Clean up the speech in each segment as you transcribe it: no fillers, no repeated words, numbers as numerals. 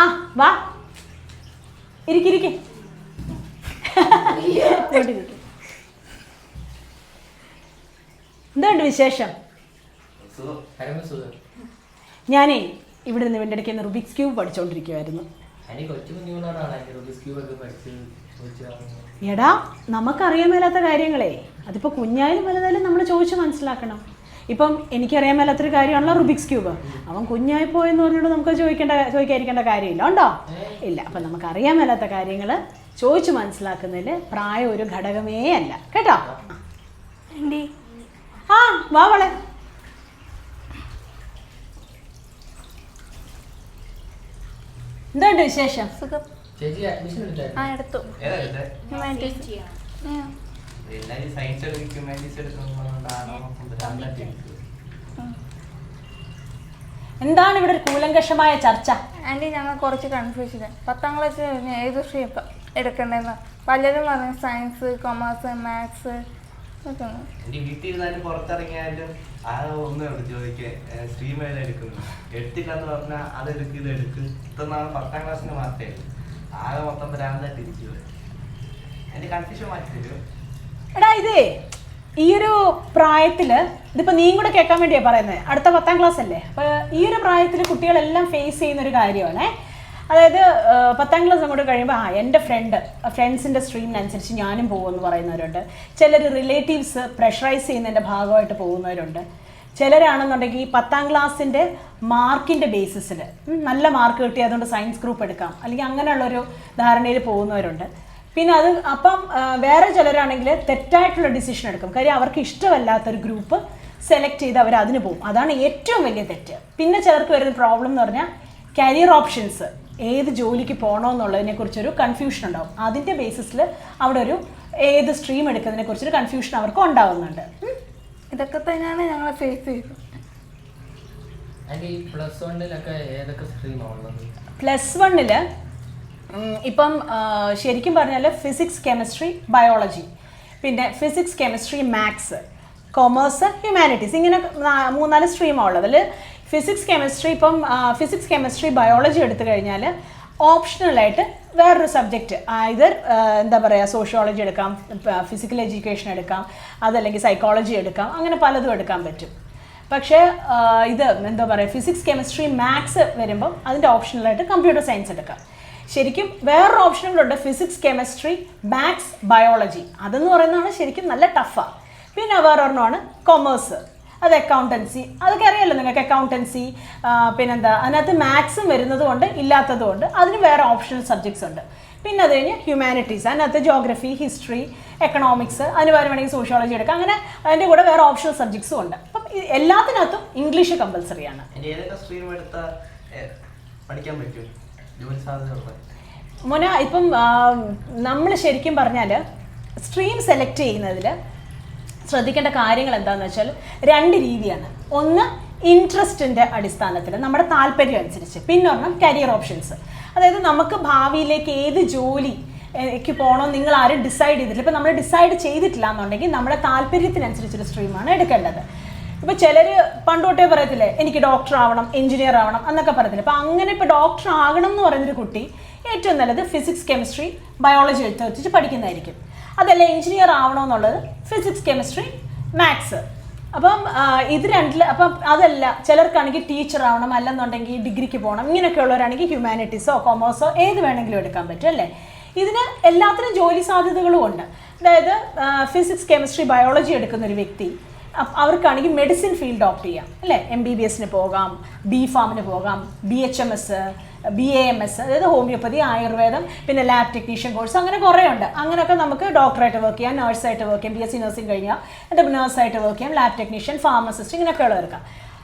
ആ വാ ഇരിക്കിരിക്കെ. എന്തുണ്ട് വിശേഷം? ഞാനേ ഇവിടെ നിന്ന് ഇവൻ്റെ ഇടയ്ക്ക് റുബിക്സ് ക്യൂബ് പഠിച്ചുകൊണ്ടിരിക്കുവായിരുന്നു. എടാ നമുക്കറിയാൻ മേലാത്ത കാര്യങ്ങളെ അതിപ്പോൾ കുഞ്ഞായാലും വലുതായാലും നമ്മൾ ചോദിച്ച് മനസ്സിലാക്കണം. ഇപ്പം എനിക്കറിയാൻ മേലാത്തൊരു കാര്യമാണല്ലോ റുബിക്സ് ക്യൂബ്. അവൻ കുഞ്ഞായി പോയെന്ന് പറഞ്ഞിട്ട് നമുക്ക് ചോദിക്കാതിരിക്കേണ്ട കാര്യമില്ല ഉണ്ടോ? ഇല്ല. അപ്പം നമുക്കറിയാൻ മേലാത്ത കാര്യങ്ങൾ ചോദിച്ച് മനസ്സിലാക്കുന്നതിൽ പ്രായം ഒരു ഘടകമേ അല്ല കേട്ടോ. ആ വാ വളെ. എന്തുണ്ട് വിശേഷം? എന്താണ് ഇവിടെ ഒരു കൂലങ്കഷമായ ചർച്ച? ആൻറ്റി ഞങ്ങൾ കുറച്ച് കൺഫ്യൂഷൻ. 10ാം ക്ലാസ്സിൽ ഏത് സ്ട്രീം എടുക്കണ്ടെന്ന് പലരും പറഞ്ഞു. Science, commerce, maths. വീട്ടിലിരുന്നാലും പുറത്തിറങ്ങിയാലും ആ ഒന്നും ചോദിക്കേ സ്ട്രീം ഏതാ എടുക്കുന്നു. എടുത്തില്ലെന്ന് പറഞ്ഞാൽ അതെടുക്ക് ഇതെടുക്ക്. ഇത്ര നാളെ 10ാം ക്ലാസ്സിന് മാത്രമേ ഉള്ളൂ. ആകെ മൊത്തം ഭ്രാന്തായിട്ട് ഇരിക്കുക. എന്റെ കൺഫ്യൂഷൻ മാറ്റി തരുമോ? എടാ ഇതേ ഈ ഒരു പ്രായത്തില് ഇതിപ്പോ നീയും കൂടെ കേൾക്കാൻ വേണ്ടിയാ പറയുന്നത്. അടുത്ത 10ാം ക്ലാസ് അല്ലേ. അപ്പൊ ഈ ഒരു പ്രായത്തിൽ കുട്ടികളെല്ലാം ഫേസ് ചെയ്യുന്ന ഒരു കാര്യമാണ്. അതായത് 10ാം ക്ലാസ് അങ്ങോട്ട് കഴിയുമ്പോൾ എൻ്റെ ഫ്രണ്ട്സിൻ്റെ സ്ട്രീമിനനുസരിച്ച് ഞാനും പോകുമെന്ന് പറയുന്നവരുണ്ട്. ചിലർ റിലേറ്റീവ്സ് പ്രഷറൈസ് ചെയ്യുന്നതിൻ്റെ ഭാഗമായിട്ട് പോകുന്നവരുണ്ട്. ചിലരാണെന്നുണ്ടെങ്കിൽ 10ാം ക്ലാസ്സിൻ്റെ മാർക്കിൻ്റെ ബേസിസിൽ നല്ല മാർക്ക് കിട്ടി അതുകൊണ്ട് സയൻസ് ഗ്രൂപ്പ് എടുക്കാം അല്ലെങ്കിൽ അങ്ങനെയുള്ളൊരു ധാരണയിൽ പോകുന്നവരുണ്ട്. പിന്നെ അത് അപ്പം വേറെ ചിലരാണെങ്കിൽ തെറ്റായിട്ടുള്ള ഡിസിഷൻ എടുക്കും. കാര്യം അവർക്ക് ഇഷ്ടമല്ലാത്തൊരു ഗ്രൂപ്പ് സെലക്ട് ചെയ്ത് അവർ അതിന് പോകും. അതാണ് ഏറ്റവും വലിയ തെറ്റ്. പിന്നെ ചിലർക്ക് വരുന്ന പ്രോബ്ലം എന്ന് പറഞ്ഞാൽ കരിയർ ഓപ്ഷൻസ്, ഏത് ജോലിക്ക് പോകണമെന്നുള്ളതിനെ കുറിച്ചൊരു കൺഫ്യൂഷൻ ഉണ്ടാവും. അതിൻ്റെ ബേസിസിൽ അവിടെ ഒരു ഏത് സ്ട്രീം എടുക്കുന്നതിനെ കുറിച്ചൊരു കൺഫ്യൂഷൻ അവർക്ക് ഉണ്ടാവുന്നുണ്ട്. ഇതൊക്കെ തന്നെയാണ് ഞങ്ങൾ ഫേസ് ചെയ്തത്. പ്ലസ് വണ്ണിൽ ഇപ്പം ശരിക്കും പറഞ്ഞാൽ ഫിസിക്സ്, കെമിസ്ട്രി, ബയോളജി, പിന്നെ physics, chemistry, maths, commerce, humanities, ഇങ്ങനെ 3-4 സ്ട്രീമാണ് ഉള്ളത്. അതിൽ ഫിസിക്സ്, കെമിസ്ട്രി, ഇപ്പം ഫിസിക്സ്, കെമിസ്ട്രി, ബയോളജി എടുത്തു കഴിഞ്ഞാൽ ഓപ്ഷണലായിട്ട് വേറൊരു സബ്ജക്റ്റ് ഇതർ എന്താ പറയുക സോഷ്യോളജി എടുക്കാം, ഫിസിക്കൽ എഡ്യൂക്കേഷൻ എടുക്കാം, അതല്ലെങ്കിൽ സൈക്കോളജി എടുക്കാം, അങ്ങനെ പലതും എടുക്കാൻ പറ്റും. പക്ഷേ ഇത് എന്താ പറയുക ഫിസിക്സ്, കെമിസ്ട്രി, മാത്സ് വരുമ്പം അതിൻ്റെ ഓപ്ഷണലായിട്ട് കമ്പ്യൂട്ടർ സയൻസ് എടുക്കാം. ശരിക്കും വേറൊരു ഓപ്ഷനുകളുണ്ട് ഫിസിക്സ്, കെമിസ്ട്രി, മാത്സ്, ബയോളജി. അതെന്ന് പറയുന്നതാണ് ശരിക്കും നല്ല ടഫാണ്. പിന്നെ വേറൊരെണ്ണമാണ് കൊമേഴ്സ്, അത് അക്കൗണ്ടൻസി. അതൊക്കെ അറിയാമല്ലോ നിങ്ങൾക്ക്. അക്കൗണ്ടൻസി പിന്നെന്താ അതിനകത്ത് മാത്സും വരുന്നത് കൊണ്ട് ഇല്ലാത്തത് കൊണ്ട് അതിന് വേറെ ഓപ്ഷണൽ സബ്ജക്ട്സ് ഉണ്ട്. പിന്നെ അത് കഴിഞ്ഞ് ഹ്യൂമാനിറ്റീസ്, അതിനകത്ത് ജോഗ്രഫി, ഹിസ്റ്ററി, എക്കണോമിക്സ്, അതിന് വേണമെങ്കിൽ സോഷ്യോളജി എടുക്കാം. അങ്ങനെ അതിൻ്റെ കൂടെ വേറെ ഓപ്ഷണൽ സബ്ജക്ട്സും ഉണ്ട്. അപ്പം എല്ലാത്തിനകത്തും ഇംഗ്ലീഷ് കമ്പൽസറിയാണ്. മോന ഇപ്പം നമ്മൾ ശരിക്കും പറഞ്ഞാൽ സ്ട്രീം സെലക്ട് ചെയ്യുന്നതിൽ ശ്രദ്ധിക്കേണ്ട കാര്യങ്ങൾ എന്താണെന്ന് വെച്ചാൽ 2 രീതിയാണ്. ഒന്ന് ഇൻട്രസ്റ്റിൻ്റെ അടിസ്ഥാനത്തിൽ നമ്മുടെ താല്പര്യം അനുസരിച്ച്, പിന്നെ ഒരെണ്ണം കരിയർ ഓപ്ഷൻസ്. അതായത് നമുക്ക് ഭാവിയിലേക്ക് ഏത് ജോലിക്ക് പോകണമെന്ന് നിങ്ങൾ ആരും ഡിസൈഡ് ചെയ്തിട്ടില്ല. ഇപ്പം നമ്മൾ ഡിസൈഡ് ചെയ്തിട്ടില്ല എന്നുണ്ടെങ്കിൽ നമ്മുടെ താല്പര്യത്തിനനുസരിച്ചൊരു സ്ട്രീമാണ് എടുക്കേണ്ടത്. ഇപ്പോൾ ചിലർ പണ്ട് തൊട്ടേ പറയത്തില്ലേ എനിക്ക് ഡോക്ടർ ആവണം, എഞ്ചിനീയർ ആവണം എന്നൊക്കെ പറയത്തില്ല. അപ്പോൾ അങ്ങനെ ഇപ്പോൾ ഡോക്ടർ ആകണം എന്ന് പറയുന്നൊരു കുട്ടി ഏറ്റവും നല്ലത് ഫിസിക്സ്, കെമിസ്ട്രി, ബയോളജി എടുത്ത് വെച്ചിട്ട് പഠിക്കുന്നതായിരിക്കും. അതല്ല എഞ്ചിനീയർ ആവണമെന്നുള്ളത് ഫിസിക്സ്, കെമിസ്ട്രി, മാത്സ്. അപ്പം ഇത് രണ്ടിൽ അപ്പം അതല്ല ചിലർക്കാണെങ്കിൽ ടീച്ചർ ആവണം, അല്ലെന്നുണ്ടെങ്കിൽ ഡിഗ്രിക്ക് പോകണം, ഇങ്ങനെയൊക്കെ ഉള്ളവരാണെങ്കിൽ ഹ്യൂമാനിറ്റീസോ കൊമേഴ്സോ ഏത് വേണമെങ്കിലും എടുക്കാൻ പറ്റും അല്ലേ. ഇതിന് എല്ലാത്തിനും ജോലി സാധ്യതകളും ഉണ്ട്. അതായത് ഫിസിക്സ്, കെമിസ്ട്രി, ബയോളജി എടുക്കുന്ന ഒരു വ്യക്തി അവർക്കാണെങ്കിൽ മെഡിസിൻ ഫീൽഡ് ഓപ്റ്റ് ചെയ്യാം അല്ലേ. MBBSന് പോകാം, B.Pharm പോകാം, BHMS, BAMS, അതായത് ഹോമിയോപ്പതി, ആയുർവേദം, പിന്നെ ലാബ് ടെക്നീഷ്യൻ കോഴ്സ്, അങ്ങനെ കുറേ ഉണ്ട്. അങ്ങനെയൊക്കെ നമുക്ക് ഡോക്ടറായിട്ട് വർക്ക് ചെയ്യാം, നഴ്സായിട്ട് വർക്ക് ചെയ്യാം, BSc നഴ്സിംഗ് കഴിഞ്ഞാൽ എന്നിട്ട് നഴ്സായിട്ട് വർക്ക് ചെയ്യാം, ലാബ് ടെക്നീഷ്യൻ, ഫാർമസിസ്റ്റ്, ഇങ്ങനെയൊക്കെ ഉള്ളവർക്കാം.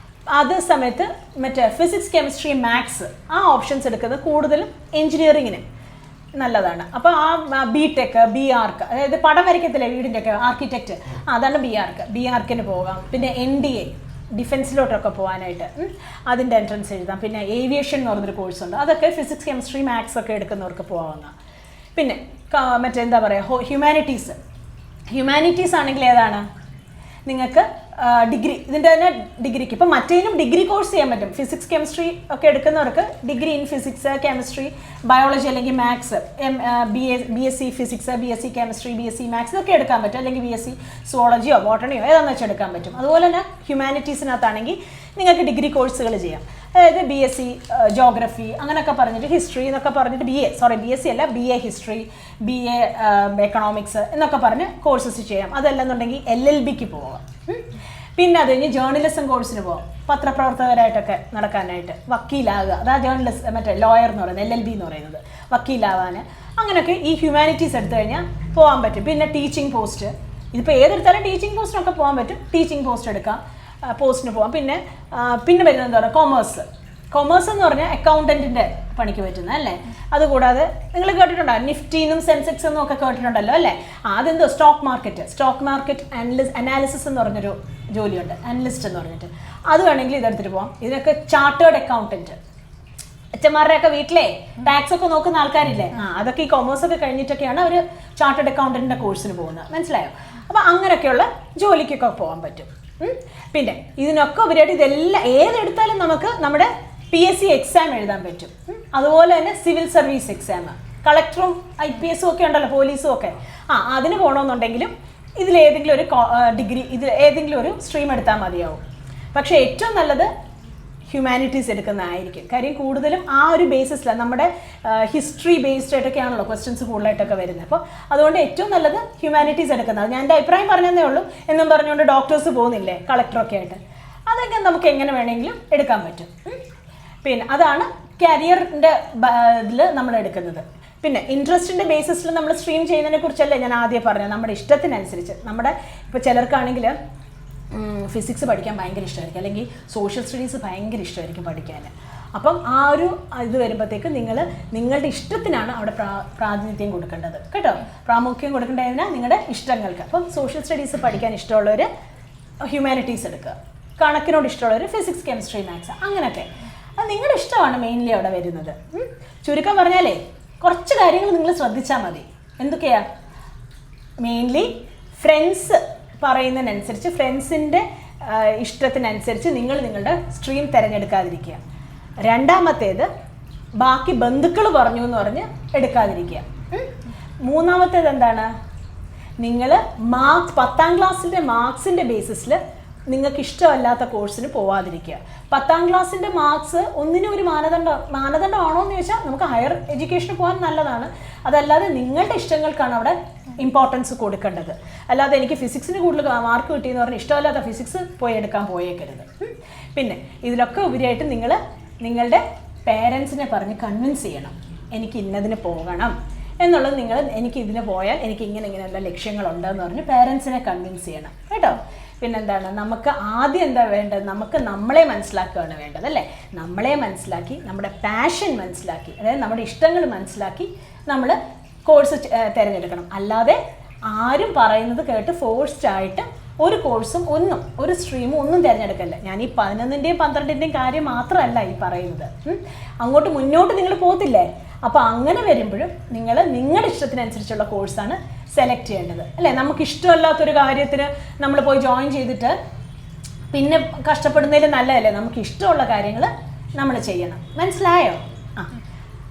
അതേ സമയത്ത് മറ്റേ ഫിസിക്സ്, കെമിസ്ട്രി, മാത്സ് ആ ഓപ്ഷൻസ് എടുക്കുന്നത് കൂടുതലും എഞ്ചിനീയറിങ്ങിന് നല്ലതാണ്. അപ്പോൾ ആ B.Tech, B.Arch, അതായത് പടം വരയ്ക്കത്തില്ലേ വീടിൻ്റെ ഒക്കെ ആർക്കിടെക്റ്റ്, അതാണ് B.Archന് പോകാം. പിന്നെ NDA ഡിഫൻസിലോട്ടൊക്കെ പോകാനായിട്ട് അതിൻ്റെ എൻട്രൻസ് എഴുതാം. പിന്നെ ഏവിയേഷൻ എന്ന് പറഞ്ഞൊരു കോഴ്സുണ്ട്, അതൊക്കെ ഫിസിക്സ്, കെമിസ്ട്രി, മാത്സ് ഒക്കെ എടുക്കുന്നവർക്ക് പോകാവുന്ന. പിന്നെ മറ്റേ എന്താ പറയുക ഹ്യൂമാനിറ്റീസ് ആണെങ്കിൽ ഏതാണ് നിങ്ങൾക്ക് ഡിഗ്രി ഇതിൻ്റെ തന്നെ ഡിഗ്രിക്ക് ഇപ്പം മറ്റേതിനും ഡിഗ്രി കോഴ്സ് ചെയ്യാൻ പറ്റും. ഫിസിക്സ് കെമിസ്ട്രി ഒക്കെ എടുക്കുന്നവർക്ക് degree in physics chemistry biology അല്ലെങ്കിൽ maths BSc physics BSc chemistry BSc maths ഇതൊക്കെ എടുക്കാൻ പറ്റും. അല്ലെങ്കിൽ BSc സുവോളജിയോ ബോട്ടണിയോ ഏതാണെന്ന് വെച്ചാൽ എടുക്കാൻ പറ്റും. അതുപോലെ തന്നെ ഹ്യൂമാനിറ്റീസിനകത്താണെങ്കിൽ നിങ്ങൾക്ക് ഡിഗ്രി കോഴ്സുകൾ ചെയ്യാം. അതായത് BSc ജോഗ്രഫി അങ്ങനെയൊക്കെ പറഞ്ഞിട്ട് ഹിസ്റ്ററി എന്നൊക്കെ പറഞ്ഞിട്ട് BSc അല്ല BA ഹിസ്റ്ററി BA എക്കണോമിക്സ് എന്നൊക്കെ പറഞ്ഞ് കോഴ്സസ് ചെയ്യാം. അതല്ലെന്നുണ്ടെങ്കിൽ LLBക്ക് പോകാം. പിന്നെ അത് കഴിഞ്ഞ് ജേർണലിസം കോഴ്സിന് പോകാം. പത്രപ്രവർത്തകരായിട്ടൊക്കെ നടക്കാനായിട്ട് വക്കീലാകുക, അതാ ജേർണലിസ്റ്റ് മറ്റേ ലോയർ എന്ന് പറയുന്നത് LLB എന്ന് പറയുന്നത് വക്കീലാവാൻ. അങ്ങനെയൊക്കെ ഈ ഹ്യൂമാനിറ്റീസ് എടുത്തു കഴിഞ്ഞാൽ പോകാൻ പറ്റും. പിന്നെ ടീച്ചിങ് പോസ്റ്റ്, ഇതിപ്പോൾ ഏതെടുത്താലും ടീച്ചിങ് പോസ്റ്റിനൊക്കെ പോകാൻ പറ്റും. ടീച്ചിങ് പോസ്റ്റ് എടുക്കാം, പോസ്റ്റിന് പോകാം. പിന്നെ വരുന്നത് എന്താ പറയുക, കൊമേഴ്സ് എന്ന് പറഞ്ഞാൽ അക്കൗണ്ടൻറ്റിൻ്റെ പണിക്ക് പറ്റുന്നത് അല്ലേ. അതുകൂടാതെ നിങ്ങൾ കേട്ടിട്ടുണ്ടോ നിഫ്റ്റിന്നും സെൻസെക്സ് എന്നും ഒക്കെ കേട്ടിട്ടുണ്ടല്ലോ അല്ലേ. അതെന്തോ സ്റ്റോക്ക് മാർക്കറ്റ് അനാലിസിസ് എന്ന് പറഞ്ഞൊരു ജോലിയുണ്ട്, അനലിസ്റ്റ് എന്ന് പറഞ്ഞിട്ട്. അത് വേണമെങ്കിൽ ഇതെടുത്തിട്ട് പോകാം. ഇതിനൊക്കെ ചാർട്ടേഡ് അക്കൗണ്ടൻറ്റ്, അച്ഛന്മാരുടെയൊക്കെ വീട്ടിലെ ടാക്സ് ഒക്കെ നോക്കുന്ന ആൾക്കാരില്ലേ, അതൊക്കെ ഈ കൊമേഴ്സ് ഒക്കെ കഴിഞ്ഞിട്ടൊക്കെയാണ് ഒരു ചാർട്ടേഡ് അക്കൗണ്ടൻറ്റിൻ്റെ കോഴ്സിന് പോകുന്നത്. മനസ്സിലായോ? അപ്പോൾ അങ്ങനെയൊക്കെയുള്ള ജോലിക്കൊക്കെ പോകാൻ പറ്റും. പിന്നെ ഇതിനൊക്കെ ഉപരിയായിട്ട് ഇതെല്ലാം ഏതെടുത്താലും നമുക്ക് നമ്മുടെ PSC എക്സാം എഴുതാൻ പറ്റും. അതുപോലെ തന്നെ സിവിൽ സർവീസ് എക്സാം, കളക്ടറും IPS ഒക്കെ ഉണ്ടല്ലോ, പോലീസും ഒക്കെ. അതിന് പോകണമെന്നുണ്ടെങ്കിലും ഇതിലേതെങ്കിലും ഒരു ഡിഗ്രി ഏതെങ്കിലും ഒരു സ്ട്രീം എടുത്താൽ മതിയാവും. പക്ഷേ ഏറ്റവും നല്ലത് ഹ്യൂമാനിറ്റീസ് എടുക്കുന്നതായിരിക്കും. കാര്യം കൂടുതലും ആ ഒരു ബേസിസിലാണ്, നമ്മുടെ ഹിസ്റ്ററി ബേസ്ഡ് ആയിട്ടൊക്കെയാണല്ലോ ക്വസ്റ്റ്യൻസ് കൂടുതലായിട്ടൊക്കെ വരുന്നത്. അപ്പോൾ അതുകൊണ്ട് ഏറ്റവും നല്ലത് ഹ്യൂമാനിറ്റീസ് എടുക്കുന്നത്. ഞാൻ എൻ്റെ അഭിപ്രായം പറഞ്ഞതേ ഉള്ളൂ. എന്നും പറഞ്ഞുകൊണ്ട് ഡോക്ടേഴ്സ് പോകുന്നില്ലേ കളക്ടറൊക്കെ ആയിട്ട്, അതൊക്കെ നമുക്ക് എങ്ങനെ വേണമെങ്കിലും എടുക്കാൻ പറ്റും. പിന്നെ അതാണ് കരിയറിൻ്റെ ഇതിൽ നമ്മൾ എടുക്കുന്നത്. പിന്നെ ഇൻട്രസ്റ്റിൻ്റെ ബേസിസിൽ നമ്മൾ സ്ട്രീം ചെയ്യുന്നതിനെ കുറിച്ചല്ലേ ഞാൻ ആദ്യം പറഞ്ഞത്. നമ്മുടെ ഇഷ്ടത്തിനനുസരിച്ച് നമ്മുടെ ഇപ്പോൾ ചിലർക്കാണെങ്കിൽ ഫിസിക്സ് പഠിക്കാൻ ഭയങ്കര ഇഷ്ടമായിരിക്കും, അല്ലെങ്കിൽ സോഷ്യൽ സ്റ്റഡീസ് ഭയങ്കര ഇഷ്ടമായിരിക്കും പഠിക്കാൻ. അപ്പം ആ ഒരു ഇത് വരുമ്പോഴത്തേക്ക് നിങ്ങളുടെ ഇഷ്ടത്തിനാണ് അവിടെ പ്രാതിനിധ്യം കൊടുക്കേണ്ടത് കേട്ടോ. പ്രാമുഖ്യം കൊടുക്കേണ്ടതിനാൽ നിങ്ങളുടെ ഇഷ്ടങ്ങൾക്ക്. അപ്പം സോഷ്യൽ സ്റ്റഡീസ് പഠിക്കാൻ ഇഷ്ടമുള്ളവർ ഹ്യൂമാനിറ്റീസ് എടുക്കുക, കണക്കിനോട് ഇഷ്ടമുള്ളവർ ഫിസിക്സ് കെമിസ്ട്രി മാത്സ് അങ്ങനെയൊക്കെ. അത് നിങ്ങളുടെ ഇഷ്ടമാണ് മെയിൻലി അവിടെ വരുന്നത്. ചുരുക്കം പറഞ്ഞാലേ കുറച്ച് കാര്യങ്ങൾ നിങ്ങൾ ശ്രദ്ധിച്ചാൽ മതി. എന്തൊക്കെയാ? മെയിൻലി ഫ്രണ്ട്സ് പറയുന്നതിനനുസരിച്ച്, ഫ്രണ്ട്സിൻ്റെ ഇഷ്ടത്തിനനുസരിച്ച് നിങ്ങൾ നിങ്ങളുടെ സ്ട്രീം തിരഞ്ഞെടുക്കാതിരിക്കുക. രണ്ടാമത്തേത് ബാക്കി ബന്ധുക്കൾ പറഞ്ഞു എന്ന് പറഞ്ഞ് എടുക്കാതിരിക്കുക. മൂന്നാമത്തേത് എന്താണ്? നിങ്ങൾ 10ാം ക്ലാസ്സിൻ്റെ മാർക്സിൻ്റെ ബേസിസിൽ നിങ്ങൾക്ക് ഇഷ്ടമല്ലാത്ത കോഴ്സിന് പോവാതിരിക്കുക. 10ാം ക്ലാസ്സിൻ്റെ മാർക്സ് ഒന്നിനും ഒരു മാനദണ്ഡമാണോ എന്ന് ചോദിച്ചാൽ നമുക്ക് ഹയർ എഡ്യൂക്കേഷന് പോകാൻ നല്ലതാണ്. അതല്ലാതെ നിങ്ങളുടെ ഇഷ്ടങ്ങൾക്കാണ് അവിടെ ഇമ്പോർട്ടൻസ് കൊടുക്കേണ്ടത്. അല്ലാതെ എനിക്ക് ഫിസിക്സിന് കൂടുതൽ മാർക്ക് കിട്ടിയെന്ന് പറഞ്ഞാൽ ഇഷ്ടമല്ലാത്ത ഫിസിക്സ് എടുക്കാൻ പോയേക്കരുത്. പിന്നെ ഇതിലൊക്കെ ഉപരിയായിട്ട് നിങ്ങൾ നിങ്ങളുടെ പേരൻസിനെ പറഞ്ഞ് കൺവിൻസ് ചെയ്യണം, എനിക്ക് ഇന്നതിന് പോകണം എന്നുള്ളത്. എനിക്ക് ഇതിന് പോയാൽ എനിക്ക് ഇങ്ങനെയുള്ള ലക്ഷ്യങ്ങളുണ്ടെന്ന് പറഞ്ഞ് പേരൻസിനെ കൺവിൻസ് ചെയ്യണം കേട്ടോ. പിന്നെന്താണ്, നമുക്ക് ആദ്യം എന്താ വേണ്ടത്? നമുക്ക് നമ്മളെ മനസ്സിലാക്കുകയാണ് വേണ്ടത് അല്ലേ. നമ്മളെ മനസ്സിലാക്കി, നമ്മുടെ പാഷൻ മനസ്സിലാക്കി, അതായത് നമ്മുടെ ഇഷ്ടങ്ങൾ മനസ്സിലാക്കി നമ്മൾ കോഴ്സ് തിരഞ്ഞെടുക്കണം. അല്ലാതെ ആരും പറയുന്നത് കേട്ട് ഫോഴ്സ്ഡ് ആയിട്ട് ഒരു കോഴ്സും ഒരു സ്ട്രീമും ഒന്നും തിരഞ്ഞെടുക്കല്ല. ഞാൻ ഈ 11ൻ്റെയും 12ൻ്റെയും കാര്യം മാത്രമല്ല ഈ പറയുന്നത്. അങ്ങോട്ട് മുന്നോട്ട് നിങ്ങൾ പോകത്തില്ലേ. അപ്പോൾ അങ്ങനെ വരുമ്പോഴും നിങ്ങളുടെ ഇഷ്ടത്തിനനുസരിച്ചുള്ള കോഴ്സാണ് സെലക്ട് ചെയ്യേണ്ടത് അല്ലേ. നമുക്ക് ഇഷ്ടമല്ലാത്തൊരു കാര്യത്തിന് നമ്മൾ പോയി ജോയിൻ ചെയ്തിട്ട് പിന്നെ കഷ്ടപ്പെടുന്നതിൽ നല്ലതല്ലേ. നമുക്ക് ഇഷ്ടമുള്ള കാര്യങ്ങൾ നമ്മൾ ചെയ്യണം. മനസ്സിലായോ?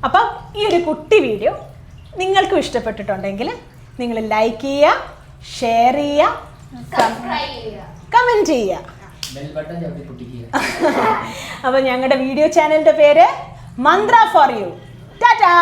അപ്പം ഈ ഒരു കുട്ടി വീഡിയോ നിങ്ങൾക്കും ഇഷ്ടപ്പെട്ടിട്ടുണ്ടെങ്കിൽ നിങ്ങൾ ലൈക്ക് ചെയ്യുക, ഷെയർ ചെയ്യുക, കമൻറ്റ് ചെയ്യുക. അപ്പോൾ ഞങ്ങളുടെ വീഡിയോ ചാനലിൻ്റെ പേര് മന്ത്ര ഫോർ യു. ടാറ്റാ.